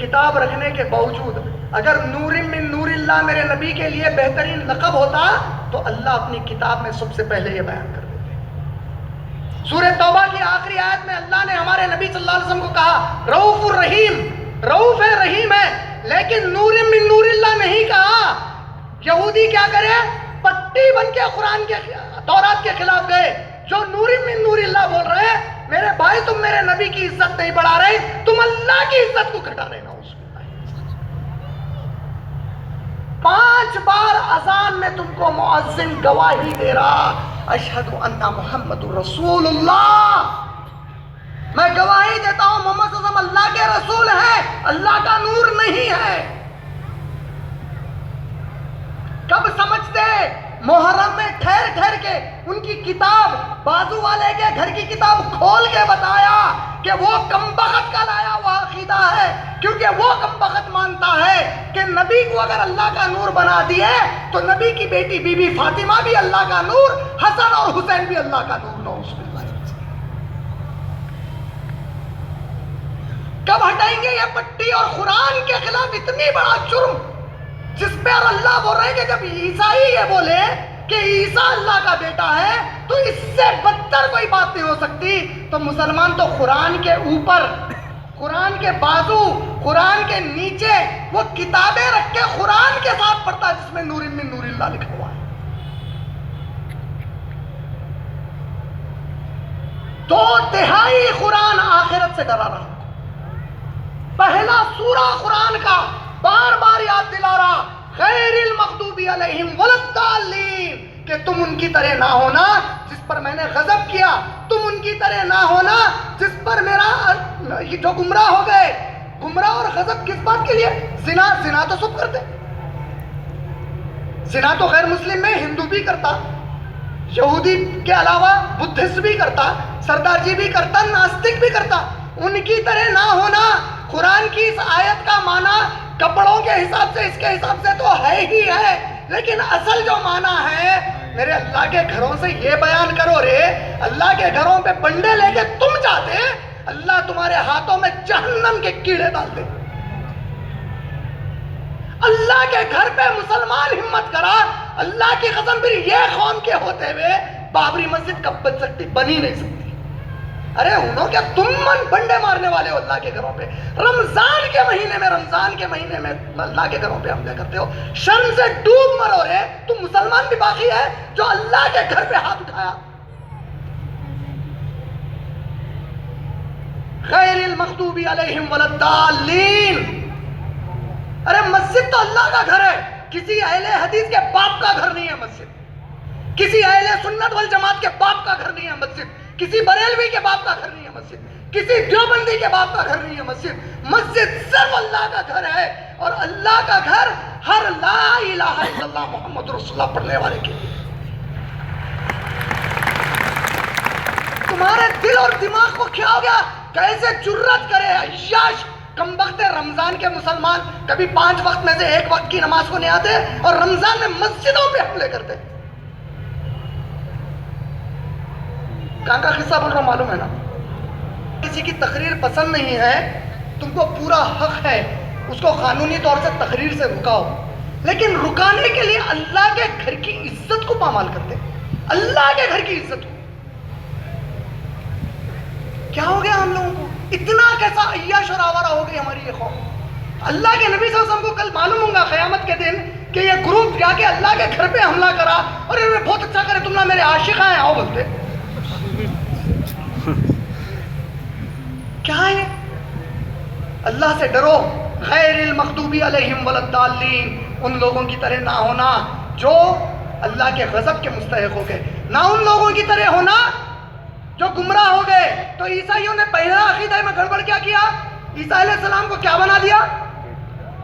کتاب رکھنے کے باوجود اگر نور من نور اللہ میرے نبی کے لیے بہترین لقب ہوتا تو اللہ اپنی کتاب میں سب سے پہلے یہ بیان کر دیتے۔ سورہ توبہ کی آخری آیت میں اللہ نے ہمارے نبی صلی اللہ علیہ وسلم کو کہا رؤوف الرحیم، رؤوف ہے، رحیم ہے، لیکن نور من نور اللہ نہیں کہا۔ یہودی کیا کرے؟ پٹی بن کے قرآن کے تورات کے خلاف گئے، جو نور من نور اللہ بول رہے ہیں۔ میرے بھائی تم میرے نبی کی عزت نہیں بڑھا رہے، تم اللہ کی عزت کو گھٹا رہے نا۔ 5 بار اذان میں تم کو مؤذن گواہی دے رہا، اشہد ان محمد رسول اللہ، میں گواہی دیتا ہوں محمد صلی اللہ علیہ وسلم اللہ کے رسول ہے، اللہ کا نور نہیں ہے۔ کب سمجھتے؟ محرم میں ٹھہر ٹھہر کے ان کی کتاب، بازو والے کے گھر کی کتاب کھول کے بتایا کہ وہ کمبخت کا لایا ہوا عقیدہ ہے، کیونکہ وہ کمبخت مانتا ہے کہ نبی کو اگر اللہ کا نور بنا دیے تو نبی کی بیٹی بی بی فاطمہ بھی اللہ کا نور، حسن اور حسین بھی اللہ کا نور۔ نعوذ باللہ۔ کب ہٹائیں گے یہ پٹی اور قرآن کے خلاف اتنی بڑا جرم، جس پہ اللہ بول رہے ہیں کہ جب عیسائی یہ بولے کہ عیسیٰ اللہ کا بیٹا ہے تو اس سے بدتر کوئی بات نہیں ہو سکتی، تو مسلمان تو قرآن کے اوپر، قرآن کے بازو، قرآن کے نیچے وہ کتابیں رکھ کے قرآن کے ساتھ پڑھتا ہے جس میں نور من نور اللہ لکھا ہوا ہے۔ 2/3 قرآن آخرت سے ڈرا رہا، پہلا سورہ قرآن کا بار بار یاد دلا رہا، غیر المغضوب علیہم ولا الضالین، کہ تم ان کی طرح نہ ہونا جس پر میں نے غضب کیا، تم ان کی طرح نہ ہونا جس پر میرا جو گمراہ ہو گئے۔ گمراہ اور غضب کس بات کے لیے؟ زنا، زنا تو سب کرتے، زنا تو غیر مسلم میں ہندو بھی کرتا، یہودی کے علاوہ بدھسٹ بھی کرتا، سردار جی بھی کرتا، ناستک بھی کرتا۔ ان کی طرح نہ ہونا، قرآن کی اس آیت کا معنی کپڑوں کے حساب سے، اس کے حساب سے تو ہے ہی ہے، لیکن اصل جو معنی ہے میرے اللہ کے گھروں سے یہ بیان کرو رے، اللہ کے گھروں پہ بنڈے لے کے تم جاتے، اللہ تمہارے ہاتھوں میں جہنم کے کیڑے ڈال دے۔ اللہ کے گھر پہ مسلمان ہمت کرا، اللہ کی قسم پھر یہ قوم کے ہوتے ہوئے بابری مسجد کب بن سکتی؟ بن ہی نہیں سکتی۔ ارے انہوں کیا تم بنڈے مارنے والے ہو اللہ کے گھروں پہ؟ رمضان کے مہینے میں اللہ کے گھروں پہ حملے کرتے ہو، شرم سے ڈوب مرو رے۔ تم مسلمان بھی باقی ہے جو اللہ کے گھر پہ ہاتھ اٹھایا۔ غیر المغضوب علیہم ولا الضالین۔ ارے مسجد تو اللہ کا گھر ہے، کسی اہل حدیث کے باپ کا گھر نہیں ہے مسجد، کسی اہل سنت والجماعت کے باپ کا گھر نہیں ہے مسجد، کسی بریلوی کے باپ کا گھر نہیں ہے مسجد، کسی دیوبندی کے باپ کا گھر نہیں ہے مسجد۔ مسجد صرف اللہ کا گھر ہے، اور اللہ کا گھر ہر لا الہ الا اللہ محمد رسول اللہ پڑھنے والے کے لیے۔ تمہارے دل اور دماغ کو کیا ہو گیا؟ کیسے جرت کرے عیاش کمبخت رمضان کے مسلمان کبھی 5 وقت میں سے 1 وقت کی نماز کو نہیں آتے اور رمضان میں مسجدوں پہ حملے کرتے۔ کہاں کا قصہ بول رہا ہوں معلوم ہے نا؟ کسی کی تقریر پسند نہیں ہے، تم کو پورا حق ہے اس کو قانونی طور سے تقریر سے رکاؤ، لیکن رکانے کے لیے اللہ کے گھر کی عزت کو پامال کرتے، اللہ کے گھر کی عزت کو۔ کیا ہو گیا ہم لوگوں کو؟ اتنا کیسا عیاش اور آوارہ ہو گئی ہماری یہ قوم؟ اللہ کے نبی صلی اللہ علیہ وسلم کو کل معلوم ہوگا قیامت کے دن کہ یہ گروپ جا کے اللہ کے گھر پہ حملہ کرا، اور انہوں نے بہت اچھا کرے، تم نہ میرے عاشق ہیں آؤ بولتے۔ کیا ہے؟ اللہ سے ڈرو، غیر المغضوب علیہم ولا الضالین، ان لوگوں کی طرح نہ ہونا جو اللہ کے غضب کے مستحق ہو گئے، نہ ان لوگوں کی طرح ہونا جو گمراہ ہو گئے۔ تو عیسائیوں نے پہلا عقیدہ میں گڑبڑ کیا کیا؟ عیسیٰ علیہ السلام کو کیا بنا دیا؟